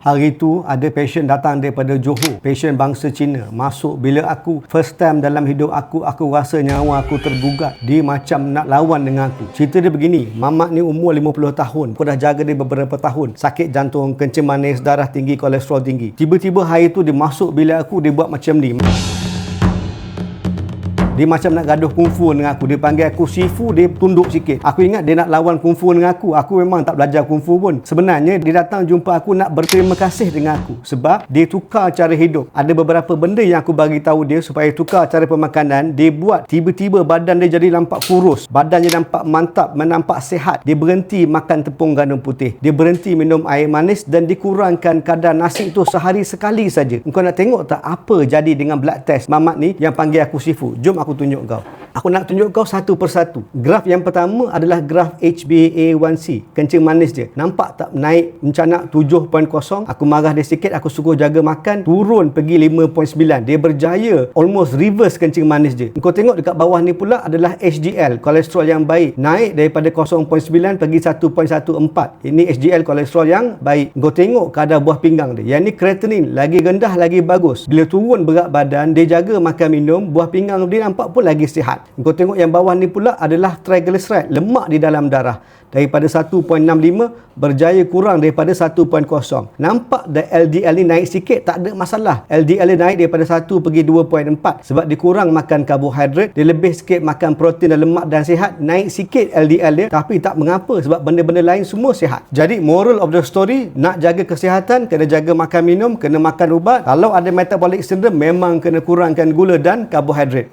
Hari tu ada pasien datang daripada Johor, pasien bangsa Cina. Masuk bila aku first time dalam hidup aku rasa nyawa aku tergugat. Dia macam nak lawan dengan aku. Cerita dia begini, mamak ni umur 50 tahun. Aku dah jaga dia beberapa tahun. Sakit jantung, kencing manis, darah tinggi, kolesterol tinggi. Tiba-tiba hari tu dia masuk bilik aku, dia buat macam ni. Dia macam nak gaduh kungfu dengan aku. Dia panggil aku Sifu, dia tunduk sikit. Aku ingat dia nak lawan kungfu dengan aku. Aku memang tak belajar kungfu pun. Sebenarnya dia datang jumpa aku nak berterima kasih dengan aku. Sebab dia tukar cara hidup. Ada beberapa benda yang aku bagi tahu dia supaya tukar cara pemakanan. Dia buat tiba-tiba badan dia jadi nampak kurus. Badan dia nampak mantap, nampak sihat. Dia berhenti makan tepung gandum putih. Dia berhenti minum air manis dan dikurangkan kadar nasi itu sehari sekali saja. Engkau nak tengok tak apa jadi dengan blood test mamak ni yang panggil aku Sifu? Jom aku tunjuk kau. Aku nak tunjuk kau satu persatu. Graf yang pertama adalah graf HbA1c. Kencing manis dia. Nampak tak naik mencanak 7.0? Aku marah dia sikit, aku suruh jaga makan, turun pergi 5.9. Dia berjaya almost reverse kencing manis dia. Kau tengok dekat bawah ni pula adalah HDL, kolesterol yang baik. Naik daripada 0.9 pergi 1.14. Ini HDL kolesterol yang baik. Kau tengok kadar buah pinggang dia. Yang ni kreatinin, lagi rendah lagi bagus. Bila turun berat badan, dia jaga makan minum, buah pinggang dia nampak pun lagi sihat. Kau tengok yang bawah ni pula adalah triglyceride, lemak di dalam darah. Daripada 1.65 berjaya kurang daripada 1.0. Nampak dah LDL ni naik sikit, tak ada masalah. LDL ni naik daripada 1 pergi 2.4 sebab dikurang makan karbohidrat, dia lebih sikit makan protein dan lemak dan sihat. Naik sikit LDL dia, tapi tak mengapa sebab benda-benda lain semua sihat. Jadi moral of the story, nak jaga kesihatan kena jaga makan minum, kena makan ubat. Kalau ada metabolic syndrome memang kena kurangkan gula dan karbohidrat.